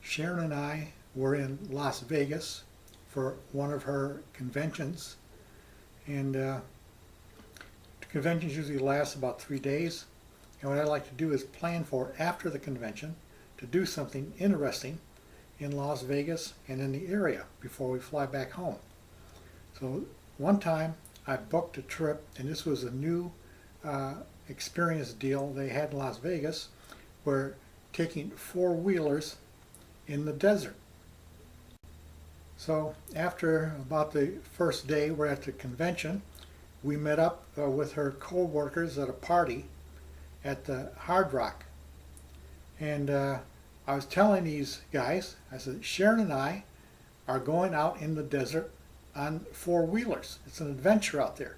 Sharon and I were in Las Vegas for one of her conventions, and the conventions usually last about 3 days. And what I like to do is plan for after the convention to do something interesting in Las Vegas and in the area before we fly back home. So one time I booked a trip, and this was a new experience deal they had in Las Vegas, where taking four-wheelers in the desert. So after about the first day we're at the convention, we met up with her co-workers at a party at the Hard Rock. And I was telling these guys, I said, Sharon and I are going out in the desert on four-wheelers. It's an adventure out there.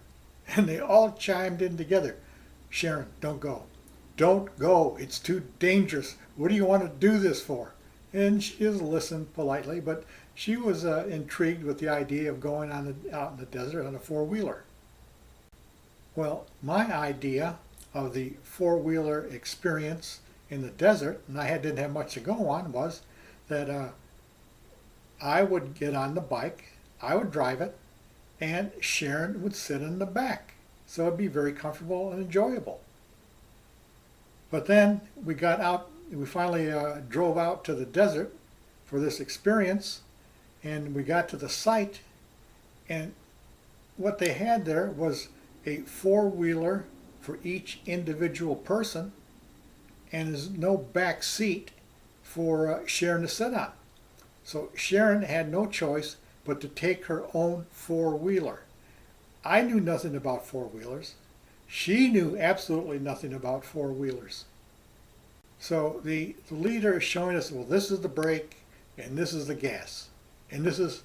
And they all chimed in together. Sharon, don't go. Don't go. It's too dangerous. What do you want to do this for? And she just listened politely, but she was intrigued with the idea of going out in the desert on a four-wheeler. Well, my idea of the four-wheeler experience in the desert, and I didn't have much to go on, was that I would get on the bike, I would drive it, and Sharon would sit in the back. So it'd be very comfortable and enjoyable. But then we got out, we finally drove out to the desert for this experience, and we got to the site, and what they had there was a four-wheeler for each individual person, and there's no back seat for Sharon to sit on. So Sharon had no choice but to take her own four-wheeler. I knew nothing about four-wheelers. She knew absolutely nothing about four-wheelers. So the leader is showing us, well, this is the brake, and this is the gas, and this is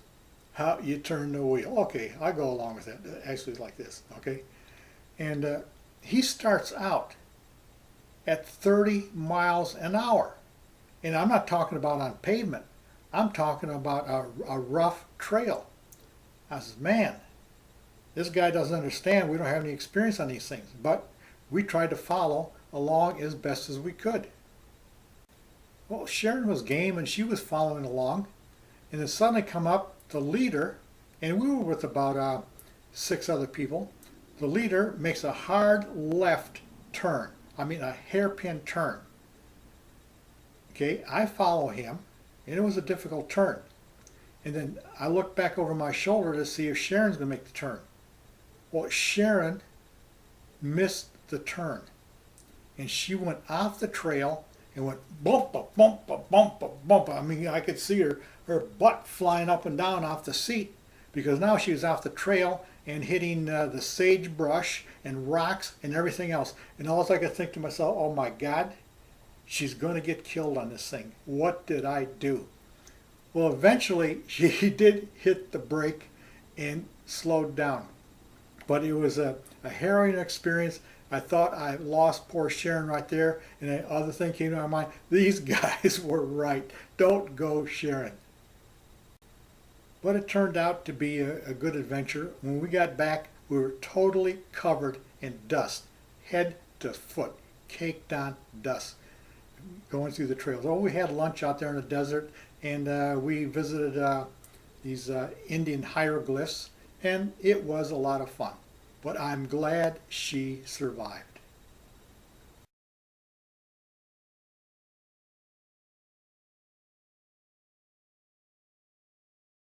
how you turn the wheel. Okay, I go along with that. Actually, like this, okay? And he starts out at 30 miles an hour. And I'm not talking about on pavement. I'm talking about a rough trail. I said, man, this guy doesn't understand. We don't have any experience on these things. But we tried to follow along as best as we could. Well, Sharon was game, and she was following along. And then suddenly come up the leader, and we were with about 6 other people. The leader makes a hard left turn. I mean a hairpin turn. Okay, I follow him, and it was a difficult turn. And then I look back over my shoulder to see if Sharon's going to make the turn. Well, Sharon missed the turn, and she went off the trail and went bump, bump, bump, bump, bump. I mean, I could see her butt flying up and down off the seat, because now she was off the trail and hitting the sagebrush and rocks and everything else. And all I could think to myself, oh my God, she's going to get killed on this thing. What did I do? Well, eventually she did hit the brake and slowed down. But it was a harrowing experience. I thought I lost poor Sharon right there. And the other thing came to my mind, these guys were right. Don't go, Sharon. But it turned out to be a good adventure. When we got back, we were totally covered in dust, head to foot, caked on dust, going through the trails. Oh, we had lunch out there in the desert, and we visited these Indian hieroglyphs, and it was a lot of fun. But I'm glad she survived.